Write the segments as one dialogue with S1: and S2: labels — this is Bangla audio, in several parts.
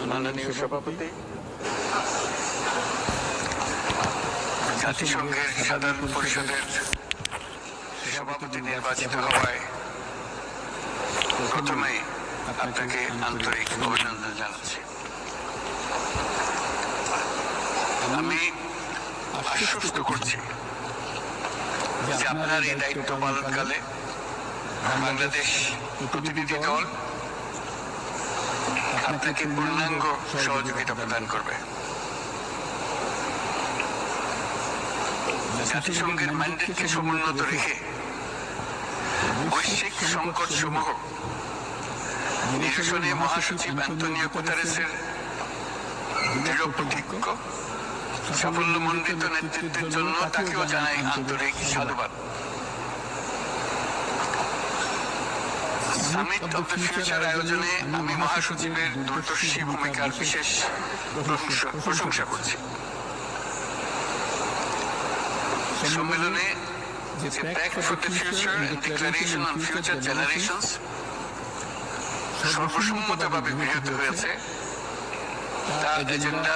S1: মাননীয় সভাপতি, জাতিসংঘের সাধারণ পরিষদের সভাপতি নির্বাচিত হওয়ায় প্রথমেই আপনাকে আন্তরিক অভিনন্দন জানাচ্ছি। আমি আশ্বস্ত করছি যে আপনার এই দায়িত্ব পালনকালে বাংলাদেশ প্রতিনিধি দল আপনাকে পূর্ণাঙ্গ সহযোগিতা প্রদান করবে। জাতিসংঘের ম্যান্ডেটকে সমুন্নত রেখে বৈশ্বিক সংকট সমূহ নিরসনে মহাসচিব অ্যান্টোনিও গুতেরেসের দৃঢ় প্রতিজ্ঞ সাফল্যমণ্ডিত নেতৃত্বের জন্য তাকেও জানাই আন্তরিক সাধুবাদ। সামিট অব দ্য ফিউচার আয়োজনে আমি মহাসচিবের দূরদর্শী ভূমিকার বিশেষ প্রশংসা করছি। সম্মেলনে যে pact for the future and declaration on future generations সর্বসম্মতভাবে গৃহীত হয়েছে, তা এজেন্ডা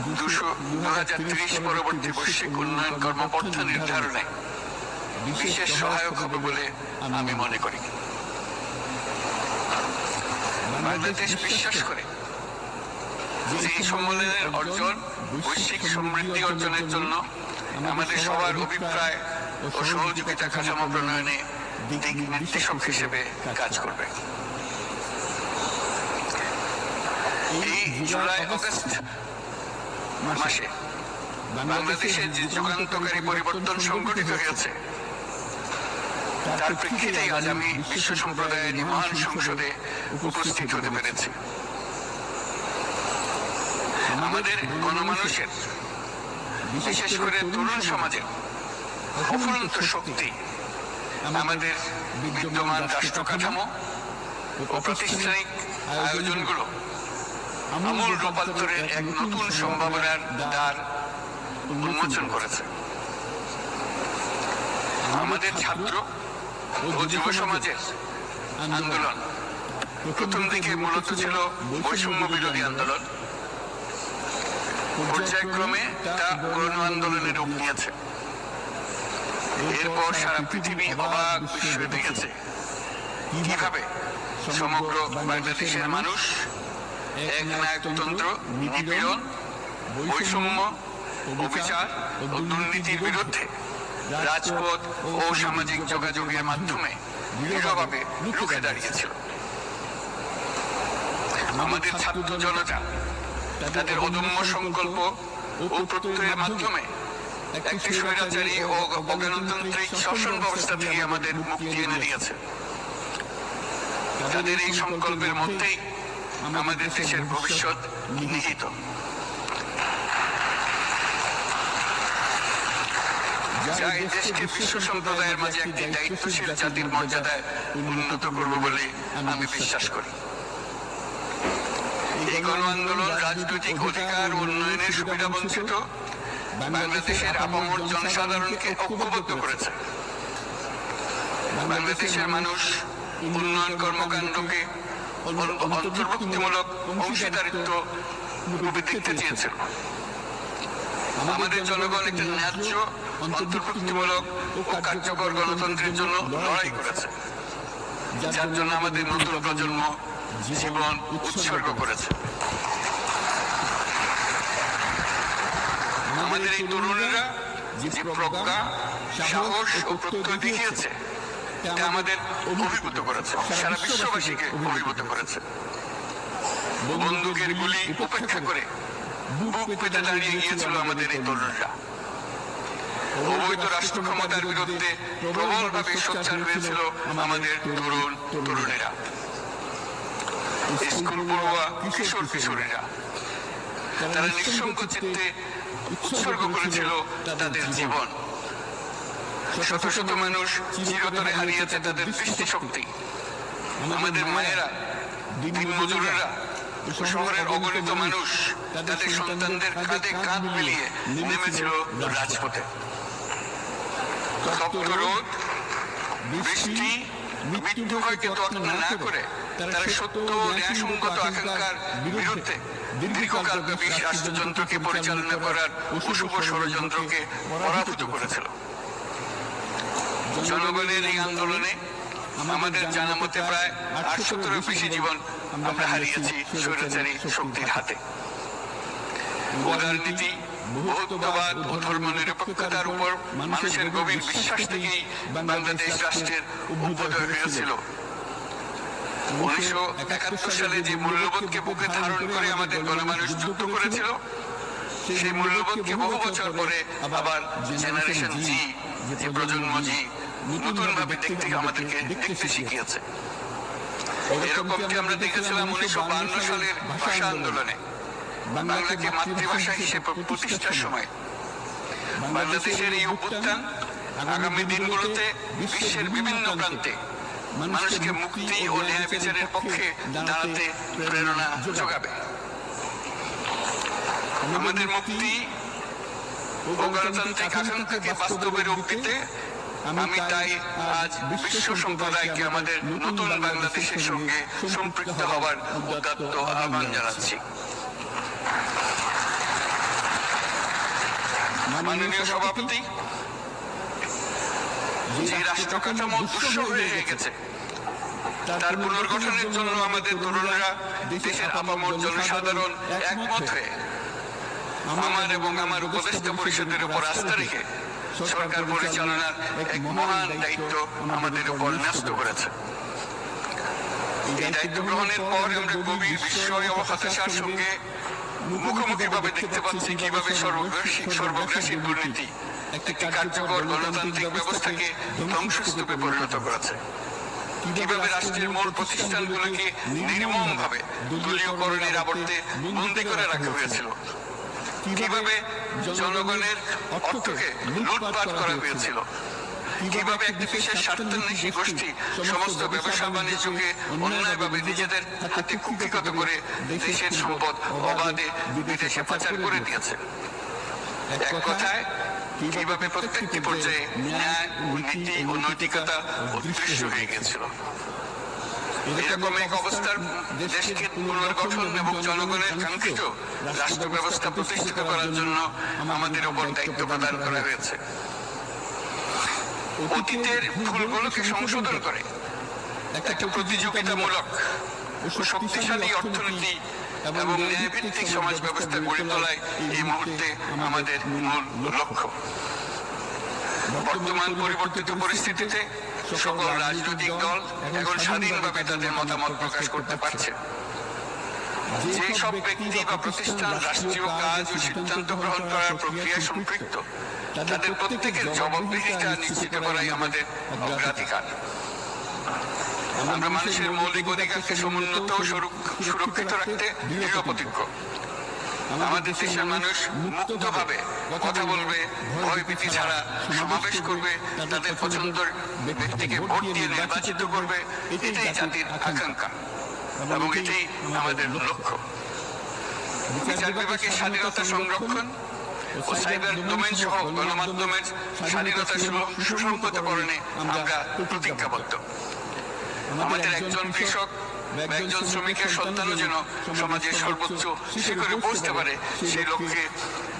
S1: 2030 পরবর্তী বৈশ্বিক উন্নয়ন কর্মপন্থা নির্ধারণে বিশেষ সহায়ক হবে বলে আমি মনে করি। বাংলাদেশ বিশ্বাস করে যে এই সম্মেলনের অর্জন বৈশ্বিক সমৃদ্ধি অর্জনের জন্য আমাদের সবার অভিপ্রায় ও সহযোগিতা কাঠামো প্রণয়নে দিক নির্দেশক হিসেবে কাজ করবে। এই জুলাই আগস্ট মাসে বাংলাদেশে যে যুগান্তকারী পরিবর্তন সংঘটিত হয়েছে তার প্রেক্ষিতেই আজ আমি বিশ্ব সম্প্রদায়ের মহান সংসদে উপস্থিত হতে পেরেছি। আমাদের গণমানুষের, বিশেষ করে তরুণ সমাজের অফুরন্ত শক্তি আমাদের বিদ্যমান রাষ্ট্র কাঠামো ও প্রাতিষ্ঠানিক আয়োজনগুলো আমূল রূপান্তরের এক নতুন সম্ভাবনার দ্বার উন্মোচন করেছে। আমাদের ছাত্র ও যুব সমাজের আন্দোলন প্রথম দিকে মূলত ছিল বৈষম্য বিরোধী আন্দোলন, পর্যায়ক্রমে তা গণ আন্দোলনের রূপ নিয়েছে। এরপর সারা পৃথিবী অবাক বিস্ময়ে দেখেছে কিভাবে সমগ্র বাংলাদেশের মানুষ একনায়কতন্ত্র, নিপীড়ন, বৈষম্য, অবিচার ও দুর্নীতির বিরুদ্ধে রাজপথ ও সামাজিক যোগাযোগের মাধ্যমে দৃঢ়ভাবে রুখে দাঁড়িয়েছিল। আমাদের ছাত্র জনতা তাদের অদম্য সংকল্প ও প্রত্যয়ের মাধ্যমে একটি স্বৈরাচারী ও অগণতান্ত্রিক শাসন ব্যবস্থা থেকে আমাদের মুক্তি এনে দিয়েছে। তাদের এই সংকল্পের মধ্যেই আমাদের দেশের ভবিষ্যৎ নিহিত। যা এই দেশকে বিশ্ব সম্প্রদায়ের মাঝে একটি দায়িত্বশীল জাতির মর্যাদায় উন্নত করবে বলে আমি বিশ্বাস করি। এই গণ আন্দোলন রাজনৈতিক অধিকার উন্নয়নের সুবিধা বঞ্চিত বাংলাদেশের আপামর জনসাধারণকে ঐক্যবদ্ধ করেছে। বাংলাদেশের মানুষ উন্নয়ন কর্মকাণ্ডকে অন্তর্ভুক্তিমূলক অংশীদারিত্ব রূপে দেখতে চেয়েছিল। আমাদের জনগণ একটি ন্যায্য, অন্তর্ভুক্তিমূলক ও কার্যকর গণতন্ত্রের জন্য লড়াই করেছে, যার জন্য আমাদের নতুন প্রজন্ম জীবন উৎসর্গ করেছে। আমাদের এই তরুণেরা যে প্রজ্ঞা, সাহস ও প্রত্যয় দেখিয়েছে তা আমাদের অভিভূত করেছে, সারা বিশ্ববাসীকে অভিভূত করেছে। বন্দুকের গুলি উপেক্ষা করে বুক পেতে দাঁড়িয়ে গিয়েছিল আমাদের এই তরুণরা। অবৈধ রাষ্ট্র ক্ষমতার বিরুদ্ধে প্রবলভাবে সোচ্চার হয়েছিল আমাদের তরুণ তরুণেরা, স্কুল পড়ুয়া কিশোর কিশোরীরা। তারা নিঃসঙ্গ চিত্তে উৎসর্গ করেছিল তাদের জীবন। শত শত মানুষ চিরতরে হারিয়েছে তাদের দৃষ্টিশক্তি। আমাদের মায়েরা, দিনমজুরেরা, শহরের অগণিত মানুষ তাদের সন্তানদের কাঁধে কাঁধ মিলিয়ে নেমেছিল রাজপথে। তপ্ত রোদ, বৃষ্টি, মৃত্যু ভয়কে তোয়াক্কা না করে তারা সত্য ন্যায়সঙ্গত আকাঙ্ক্ষার বিরুদ্ধে দীর্ঘকালব্যাপী রাষ্ট্রযন্ত্রকে পরিচালনা করার অশুভ ষড়যন্ত্রকে পরাভূত করেছিল। জনগণের এই আন্দোলনে আমাদের জানা মতে প্রায় 800-এর বেশি জীবন আমরা হারিয়েছি স্বৈরাচারী শক্তির হাতে। উদারনীতি, বহুত্ববাদ ও ধর্মনিরপেক্ষতার উপর মানুষের গভীর বিশ্বাস থেকেই বাংলাদেশ রাষ্ট্রের অভ্যুদয় হয়েছিল। 1971 সালে যে মূল্যবোধকে বুকে ধারণ করে আমাদের গণমানুষ যুদ্ধ করেছিল, সেই মূল্যবোধকে বহু বছর পরে আবার জেনারেশন জি, যে প্রজন্ম জি, নতুন ভাবে আমাদেরকে দেখতে শিখিয়েছে। এরকমটি আমরা দেখেছিলাম 1952 সালের ভাষা আন্দোলনে, বাংলাকে মাতৃভাষা হিসেবে প্রতিষ্ঠার সময়। বাংলাদেশের এই অভ্যুত্থান আগামী দিনগুলোতে বিশ্বের বিভিন্ন প্রান্তে মানুষকে মুক্তি ও ন্যায় বিচারের পক্ষে দাঁড়াতে প্রেরণা যোগাবে। আমাদের মুক্তি ও গণতান্ত্রিক আকাঙ্ক্ষাকে বাস্তবের অঙ্কিতে আমি তাই আজ বিশ্ব সম্প্রদায়কে আমাদের নতুন বাংলাদেশের সঙ্গে সম্পৃক্ত হওয়ার উদাত্ত আহ্বান জানাচ্ছি। মাননীয় সভাপতি, যে রাষ্ট্র কাঠামো দুঃসহ হয়ে গেছে তার পুনর্গঠনের জন্য আমাদের তরুণরা, দেশের আপামর জনসাধারণ একমত হয়ে আমার এবং আমার উপদেষ্টা পরিষদের উপর আস্থা রেখে সরকার পরিচালনার এক মহান দায়িত্ব আমাদের উপর ন্যস্ত করেছে। এই দায়িত্ব গ্রহণের পর আমরা গভীর বিস্ময় ও হতাশার সঙ্গে মুখোমুখি ভাবে দেখতে পাচ্ছি কিভাবে সর্বগ্রাসী দুর্নীতি একটি কার্যকর গণতান্ত্রিক ব্যবস্থাকে ধ্বংসস্তূপে পরিণত করেছে। কিভাবে রাষ্ট্রের মূল প্রতিষ্ঠানগুলোকে নির্মমভাবে দলীয়করণের আবর্তে বন্দী করে রাখা হয়েছিল, কিভাবে জনগণের অর্থকে লুটপাট করা হয়েছিল, কিভাবে একটি বিশেষ স্বার্থান্বেষী গোষ্ঠী সমস্ত ব্যবসা বাণিজ্যকে অন্যায়ভাবে নিজেদের হাতে কুক্ষিগত করে দেশের সম্পদ অবাধে বিদেশে পাচার করে দিয়েছে। এক কথায় কিভাবে প্রত্যেকটি পর্যায়ে ন্যায়, নীতি ও নৈতিকতা অদৃশ্য হয়ে গিয়েছিল। এরকম এক অবস্থার দেশকে পুনর্গঠন এবং জনগণের কাঙ্ক্ষিত রাষ্ট্র ব্যবস্থা প্রতিষ্ঠিত করার জন্য আমাদের উপর দায়িত্ব প্রদান করা হয়েছে। অতীতের ভুলগুলোকে সংশোধন করে একটা প্রতিযোগিতামূলক ও শক্তিশালী অর্থনীতি এবং ন্যায়ভিত্তিক সমাজ ব্যবস্থা গড়ে তোলাই এই মুহূর্তে আমাদের মূল লক্ষ্য। বর্তমান পরিবর্তিত পরিস্থিতিতে সকল রাজনৈতিক দল এখন স্বাধীনভাবে তাদের মতামত প্রকাশ করতে পারছে। যে সব ব্যক্তি বা প্রতিষ্ঠান রাষ্ট্রীয় কাজ ও সিদ্ধান্ত গ্রহণ করার প্রক্রিয়ায় সম্পৃক্ত, তাদের প্রত্যেকের জবাবদিহিতা নিশ্চিত করাই আমাদের অগ্রাধিকার। আমরা মানুষের মৌলিক অধিকারকে সমুন্নত ও সুরক্ষিত রাখতে দৃঢ় প্রতিজ্ঞ। আমাদের দেশের মানুষ মুক্তভাবে কথা বলবে, ভয়ভীতি ছাড়া সমাবেশ করবে, তাদের পছন্দের ব্যক্তিকে ভোট দিয়ে নির্বাচিত করবে, এটাই জাতির আকাঙ্ক্ষা এবং এটাই আমাদের লক্ষ্য। বিচার বিভাগের স্বাধীনতা সংরক্ষণ ও সাইবার ডোমেইন সহ গণমাধ্যমের স্বাধীনতা সুসংহতকরণে আমরা প্রতিজ্ঞাবদ্ধ। আমাদের একজন কৃষক বা একজন শ্রমিকের সন্তানও যেন সমাজের সর্বোচ্চ শিখরে পৌঁছতে পারে, সেই লক্ষ্যে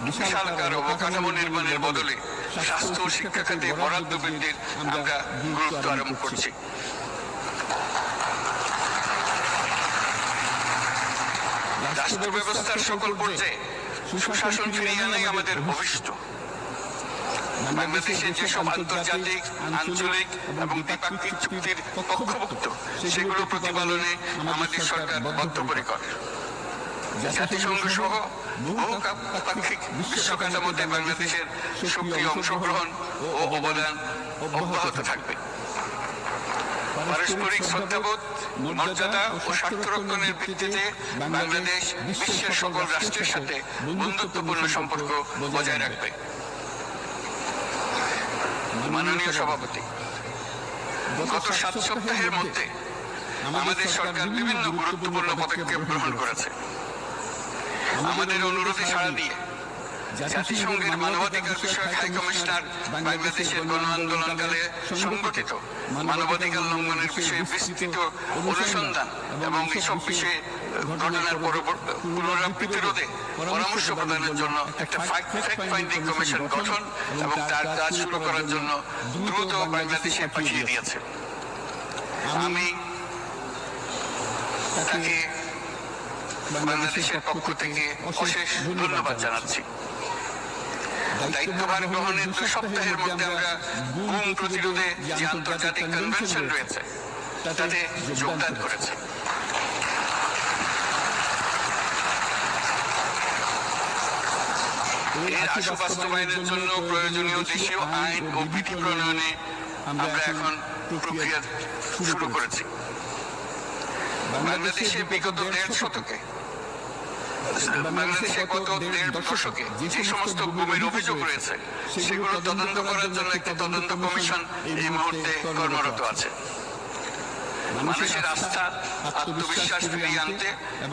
S1: বিশালকার অবকাঠামো নির্মাণের বদলে স্বাস্থ্য ও শিক্ষা খাতে বরাদ্দ বৃদ্ধির আমরা গুরুত্ব আরোপ করছি। রাষ্ট্র ব্যবস্থার সকল পর্যায়ে সুশাসন ফিরিয়ে আনাই আমাদের অভিষ্ট। বাংলাদেশের যেসব আন্তর্জাতিক, আঞ্চলিক এবং দ্বিপাক্ষিক চুক্তির পক্ষভুক্ত, সেগুলো প্রতিপালনে আমাদের সরকার বদ্ধপরিকর। জাতিসংঘ সহ বহু পাক্ষিক বিশ্ব কাঠামোতে বাংলাদেশের সক্রিয় অংশগ্রহণ ও অবদান অব্যাহত থাকবে। পারস্পরিক শ্রদ্ধাবোধ, মর্যাদা ও স্বার্থ রক্ষণের ভিত্তিতে বাংলাদেশ বিশ্বের সকল রাষ্ট্রের সাথে বন্ধুত্বপূর্ণ সম্পর্ক বজায় রাখবে। মাননীয় সভাপতি, গত 7 সপ্তাহের মধ্যে আমাদের সরকার বিভিন্ন গুরুত্বপূর্ণ পদক্ষেপ গ্রহণ করেছে। আমাদের অনুরোধে সাড়া দিয়ে জাতিসংঘের মানবাধিকার বিষয়ক হাই কমিশনার বাংলাদেশের গণ আন্দোলনকালে সংগঠিত মানবাধিকার লঙ্ঘনের বিষয়ে বিস্তৃত অনুসন্ধান এবং এসব বিষয়ে ঘটনার পুনরাবৃত্তি রোধে পরামর্শ প্রদানের জন্য একটা ফ্যাক্ট ফাইন্ডিং কমিশন গঠন এবং তার কাজ শুরু করার জন্য দ্রুত বাংলাদেশে পাঠিয়ে দিয়েছে। আমি তাকে বাংলাদেশের পক্ষ থেকে অশেষ ধন্যবাদ জানাচ্ছি। দায়িত্বভার গ্রহণের 2 সপ্তাহের মধ্যে আমরা গুম প্রতিরোধে যে আন্তর্জাতিক কনভেনশন রয়েছে তাতে যোগদান করেছি। এর আশু বাস্তবায়নের জন্য প্রয়োজনীয় দেশীয় আইন ও বিধি প্রণয়নে আমরা এখন প্রক্রিয়া শুরু করেছি। বাংলাদেশে বিগত 1.5 শতকে বাংলাদেশে গত 1.5 দশকে যে সমস্ত গুমের অভিযোগ রয়েছে সেগুলো তদন্ত করার জন্য একটি তদন্ত কমিশন এই মুহূর্তে কর্মরত আছে। মানুষের আস্থা আত্মবিশ্বাস ফিরিয়ে আনতে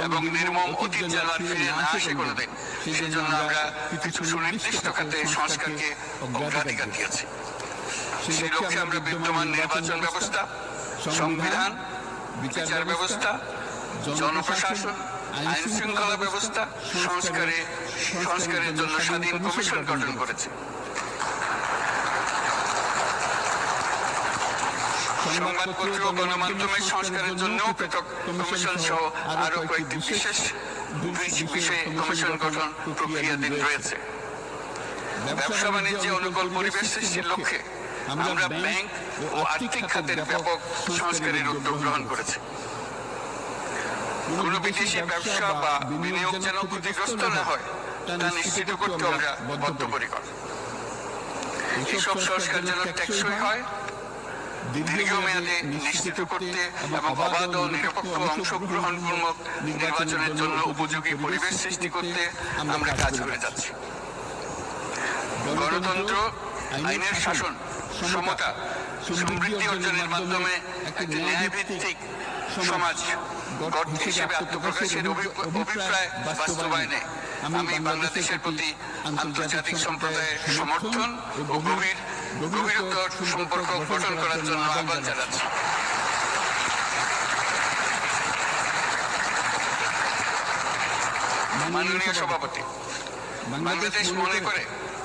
S1: এবং নির্মম অতীত যেন আর ফিরে না আসে কোনোদিন, সেই জন্য আমরা কিছু সুনির্দিষ্ট খাতে সংস্কারকে অগ্রাধিকার দিয়েছি। সেই লক্ষ্যে আমরা বিদ্যমান নির্বাচন ব্যবস্থা, সংবিধান, বিচার ব্যবস্থা, জনপ্রশাসন, আইন শৃঙ্খলা ব্যবস্থা সংস্কারের জন্য স্বাধীন কমিশন গঠন করেছে। সংবাদপত্র ও গণমাধ্যমের সংস্কারের জন্য পৃথক কমিশন সহ আরো কয়েকটি বিশেষ বিষয়ে কমিশন গঠন প্রক্রিয়াধীন রয়েছে। ব্যবসা বাণিজ্যে অনুকূল পরিবেশ সৃষ্টির লক্ষ্যে আমরা ব্যাংক ও আর্থিক খাতের ব্যাপক সংস্কারের উদ্যোগ গ্রহণ করেছি। কোনো বিদেশি ব্যবসা বা বিনিয়োগ যেন ক্ষতিগ্রস্ত না হয় তা নিশ্চিত করতে আমরা বদ্ধপরিকর। এসব সংস্কার যেন টেকসই হয়, দীর্ঘমেয়াদে নিশ্চিত করতে এবং অবাধ ও নিরপেক্ষ অংশগ্রহণমূলক নির্বাচনের জন্য উপযোগী পরিবেশ সৃষ্টি করতে আমরা কাজ করে যাচ্ছি। গণতন্ত্র, আইনের শাসন, সমতা, সমৃদ্ধি অর্জনের মাধ্যমে একটি ন্যায়ভিত্তিক সমাজ গঠন হিসেবে আত্মপ্রকাশের অভিপ্রায় বাস্তবায়নে আমি বাংলাদেশের প্রতি আন্তর্জাতিক সম্প্রদায়ের সমর্থন ও গভীরতর সম্পর্ক গঠন করার জন্য আহ্বান জানাচ্ছি। মাননীয় সভাপতি, বাংলাদেশ মনে করে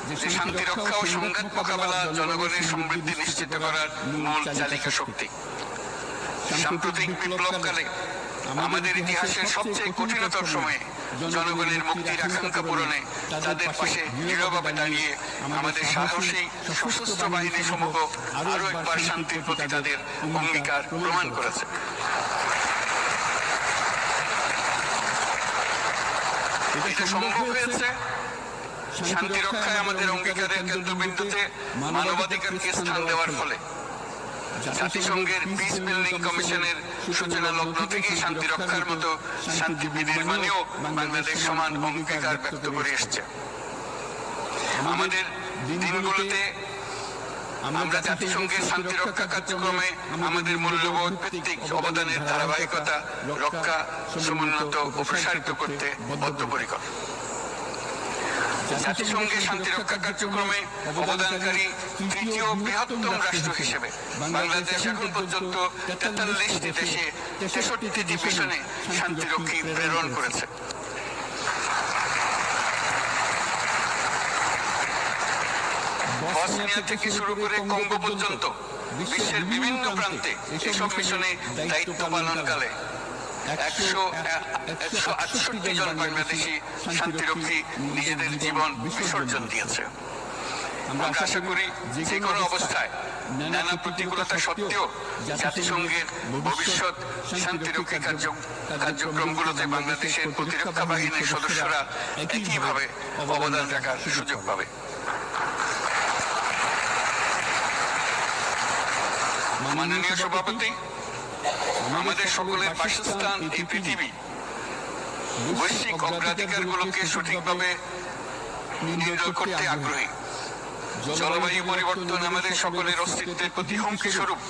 S1: যে শান্তি রক্ষা ও সংঘাত মোকাবেলা জনগণের সমৃদ্ধি নিশ্চিত করার মূল চালিকা শক্তি। সাম্প্রতিক বিপ্লবকালে আমাদের ইতিহাসের সবচেয়ে কঠিনতর সময়ে জনগণের মুক্তির আকাঙ্ক্ষা পূরণে তাদের পাশে দৃঢ়ভাবে দাঁড়িয়ে আমাদের সাহসী সশস্ত্র বাহিনী সমূহ আরো একবার শান্তির প্রতি তাদের অঙ্গীকার প্রমাণ করেছে। এটা সম্ভব হয়েছে শান্তি রক্ষায় আমাদের অঙ্গীকারের কেন্দ্রবিন্দুতে মানবাধিকারকে স্থান দেওয়ার ফলে। জাতিসংঘের পিস বিল্ডিং কমিশনের সূচনা লগ্ন থেকেই শান্তি রক্ষার মতো শান্তি বিনির্মাণেও বাংলাদেশ সমান অঙ্গীকার ব্যক্ত করে এসছে। আমাদের দিনগুলোতে আমরা জাতিসংঘের শান্তি রক্ষা কার্যক্রমে আমাদের মূল্যবোধ ভিত্তিক অবদানের ধারাবাহিকতা রক্ষা, সমুন্নত ও প্রসারিত করতে বদ্ধপরিকর। জাতিসংঘের শান্তি রক্ষা কার্যক্রমে অবদানকারী তৃতীয় বৃহত্তম রাষ্ট্র হিসেবে বাংলাদেশ এখন পর্যন্ত 43টি দেশে 63টি মিশনে শান্তিরক্ষী প্রেরণ করেছে। বসনিয়া থেকে শুরু করে কঙ্গো পর্যন্ত বিশ্বের বিভিন্ন প্রান্তে এসব মিশনে দায়িত্ব পালনকালে 168 জন বাংলাদেশি শান্তিরক্ষী নিজেদের জীবন বিসর্জন দিয়েছে। আমরা আশা করি যে কোনো অবস্থায় নানা প্রতিকূলতা সত্ত্বেও জাতিসংঘের ভবিষ্যৎ শান্তিরক্ষী কার্যক্রমগুলোতে বাংলাদেশের প্রতিরক্ষা বাহিনীর সদস্যরা একইভাবে অবদান রাখার সুযোগ পাবে। মাননীয় সভাপতি, আমাদের সকলের বাসস্থান এই পৃথিবী। বৈশ্বিক অগ্রাধিকারগুলোকে সঠিকভাবে নির্ণয় করতে আগ্রহী। জলবায়ু পরিবর্তন আমাদের সকলের অস্তিত্বের প্রতি হুমকি স্বরূপ।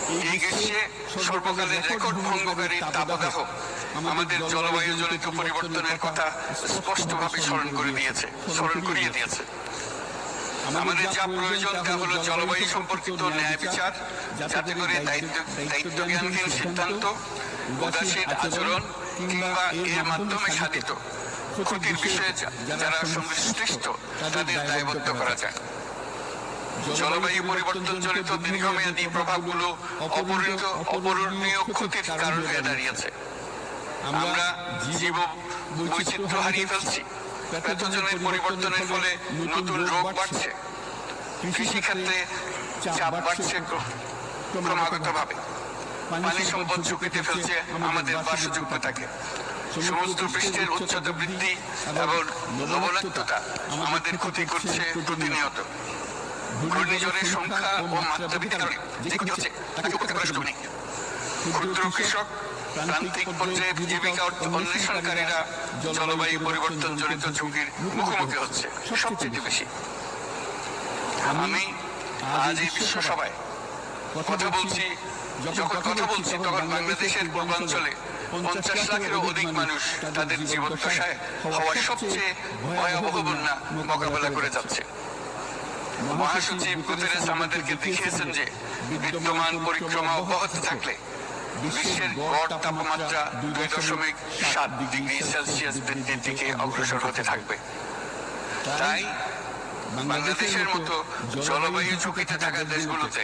S1: এই গ্রীষ্মে সর্বকালের রেকর্ড ভঙ্গকারী দাবদাহ আমাদের জলবায়ুজনিত পরিবর্তনের কথা স্পষ্টভাবে স্মরণ করিয়ে দিয়েছে। আমাদের যা প্রয়োজন তা হলো জলবায়ু সম্পর্কিত ন্যায় বিচার, যাতে করে দায়িত্বজ্ঞানহীন সিদ্ধান্ত, উদাসীন আচরণ কিংবা এর মাধ্যমে সাধিত ক্ষতির বিষয়ে যারা সংশ্লিষ্ট তাদের দায়বদ্ধ করা যায়। জলবায়ু পরিবর্তনজনিত দীর্ঘমেয়াদী প্রভাবগুলো অপূরণীয় ক্ষতির কারণ হয়ে দাঁড়িয়েছে। আমরা জীব বৈচিত্র্য হারিয়ে ফেলছি। প্যাথোজেনের পরিবর্তনের ফলে নতুন রোগ বাড়ছে। কৃষিক্ষেত্রে চাপ বাড়ছে ক্রমাগতভাবে। পানি সম্পদ ঝুঁকিতে ফেলছে আমাদের বাসযোগ্যতাকে। সমুদ্র পৃষ্ঠের উচ্চতা বৃদ্ধি এবং লবণাক্ততা আমাদের ক্ষতি করছে প্রতিনিয়ত। ঘূর্ণিঝড়ের সংখ্যা ও মাত্রাবৃদ্ধির কারণে যে ক্ষতি হচ্ছে তাকে উপেক্ষা করার সুযোগ নেই। ক্ষুদ্র কৃষক, প্রান্তিক পর্যায়ে জীবিকা অন্বেষণকারীরা জলবায়ু পরিবর্তন জনিত ঝুঁকির মুখোমুখি হচ্ছে সবচেয়ে বেশি। আমি আজ এই বিশ্ব সভায় কথা বলছি তখন বাংলাদেশের পূর্বাঞ্চলে 50 লাখেরও অধিক মানুষ তাদের জীবদ্দশায় হওয়া সবচেয়ে ভয়াবহ বন্যা মোকাবেলা করে যাচ্ছে। মহাসচিব গুতেরেস আমাদেরকে দেখিয়েছেন যে বিদ্যমান পরিক্রমা অব্যাহত থাকলে বিশ্বের গড় তাপমাত্রা 2.7 ডিগ্রি সেলসিয়াস বৃদ্ধির দিকে অগ্রসর হতে থাকবে। তাই বাংলাদেশের মতো জলবায়ু ঝুঁকিতে থাকা দেশগুলোতে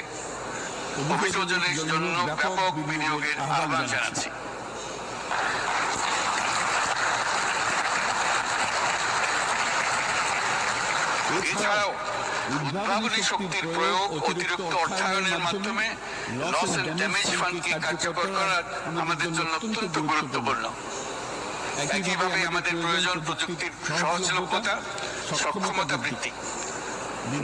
S1: অভিযোজনের জন্য ব্যাপক বিনিয়োগের আহ্বান জানাচ্ছি। এছাড়াও উদ্ভাবনী শক্তির প্রয়োগ, অতিরিক্ত অর্থায়নের মাধ্যমে লস এন্ড ড্যামেজ ফান্ডকে কার্যকর করা আমাদের জন্য অত্যন্ত গুরুত্বপূর্ণ। একইভাবে আমাদের প্রয়োজন প্রযুক্তির সহজলভ্যতা, সক্ষমতা বৃদ্ধি।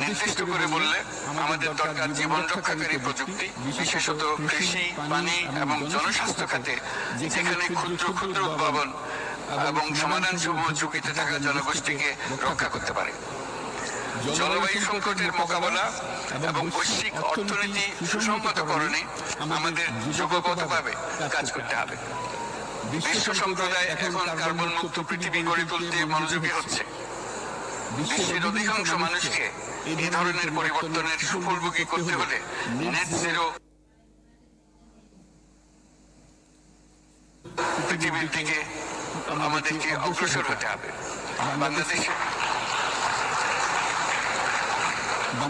S1: নির্দিষ্ট করে বললে আমাদের দরকার জীবন রক্ষাকারী প্রযুক্তি, বিশেষত কৃষি, পানি এবং জনস্বাস্থ্য খাতে, যেখানে ক্ষুদ্র ক্ষুদ্র উদ্ভাবন এবং সমাধান সমূহ ঝুঁকিতে থাকা জনগোষ্ঠীকে রক্ষা করতে পারে। জলবায়ু সংকটের মোকাবেলা এবং বৈশ্বিক অর্থনীতি সুসংহতকরণে আমাদের যুগপথভাবে কাজ করতে হবে। বিশ্ব সম্প্রদায় এখন কার্বন মুক্ত পৃথিবী গড়ে তুলতে মনোযোগী হচ্ছে। বিশ্বের অধিকাংশ মানুষকে এই ধরনের পরিবর্তনের সুফলভোগী করতে হলে নেট জিরো পৃথিবীর দিকে আমাদেরকে অগ্রসর হতে হবে।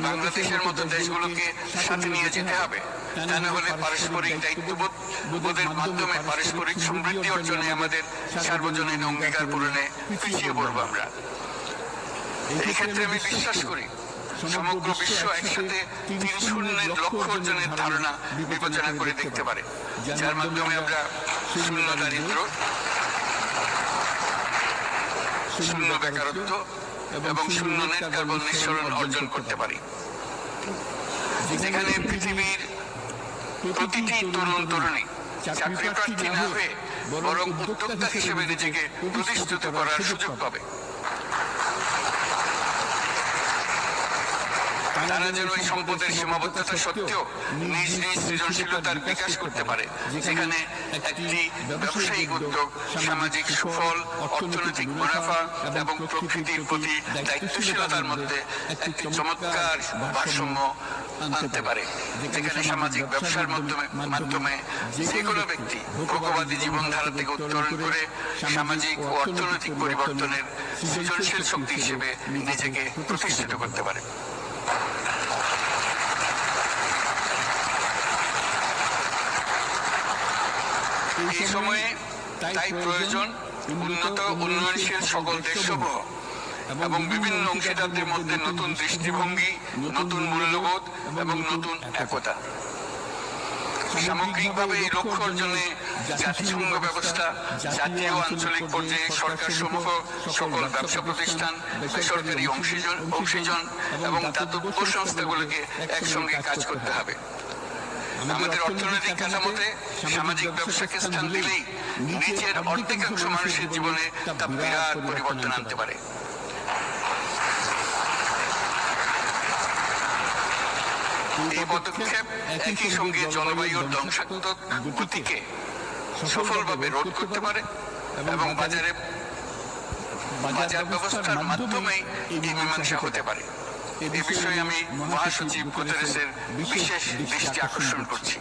S1: বাংলাদেশের মতো দেশগুলোকে সাথে নিয়ে যেতে হবে। তা না হলে পারস্পরিক দায়িত্ববোধের মাধ্যমে পারস্পরিক সমৃদ্ধি অর্জনে আমাদের সার্বজনীন অঙ্গীকার পূরণে পিছিয়ে পড়ব আমরা। এই ক্ষেত্রে আমি বিশ্বাস করি সমগ্র বিশ্ব একসাথে 3-0 লক্ষ্য অর্জনের ধারণা বিবেচনা করে দেখতে পারে, যার মাধ্যমে আমরা শূন্য দারিদ্র, শূন্য বেকারত্ব এবং শূন্য নেট কার্বন নিঃসরণ অর্জন করতে পারি। যেখানে পৃথিবীর প্রতিটি তরুণ তরুণী চাকরি প্রার্থী না হয়ে বরং উদ্যোক্তা হিসেবে নিজেকে প্রতিষ্ঠিত করার সুযোগ পাবে। তারা যেন এই সম্পদের সীমাবদ্ধতা সত্ত্বেও নিজ নিজ সৃজনশীলতার বিকাশ করতে পারে, যেখানে একটি ব্যবসায়িক উদ্যোগ সামাজিক সুফল, অর্থনৈতিক মুনাফা এবং প্রকৃতির প্রতি দায়িত্বশীলতার মধ্যে একটি চমৎকার ভারসাম্য আনতে পারে। যেখানে সামাজিক ব্যবসার মাধ্যমে যে কোনো ব্যক্তি ভোগবাদী জীবনধারা থেকে উত্তরণ করে সামাজিক ও অর্থনৈতিক পরিবর্তনের সৃজনশীল শক্তি হিসেবে নিজেকে প্রতিষ্ঠিত করতে পারে। এই সময়ে তাই প্রয়োজন উন্নত উন্নয়নশীল সকল দেশসমূহ এবং বিভিন্ন অংশীদারদের মধ্যে নতুন দৃষ্টিভঙ্গি, নতুন মূল্যবোধ এবং নতুন একতা। সামগ্রিকভাবে এই লক্ষ্য অর্জনে জাতিসংঘ ব্যবস্থা, জাতীয় আঞ্চলিক পর্যায়ে সরকারসমূহ, সকল ব্যবসা প্রতিষ্ঠান, বেসরকারি অংশীজন এবং দাতব্য সংস্থাগুলোকে একসঙ্গে কাজ করতে হবে। আমাদের অর্থনৈতিক কাঠামোতে সামাজিক ব্যবসাকে স্থান দিলেই নিচের অর্ধেকাংশ মানুষের জীবনে তা বিরাট পরিবর্তন আনতে পারে। এই পদক্ষেপ একই সঙ্গে জলবায়ুর ধ্বংসাত্মক গতিকে সফলভাবে রোধ করতে পারে এবং বাজার ব্যবস্থার মাধ্যমেই এই মীমাংসা হতে পারে। এ বিষয়ে আমি মহাসচিব গুতেরেসের বিশেষ দৃষ্টি আকর্ষণ করছি।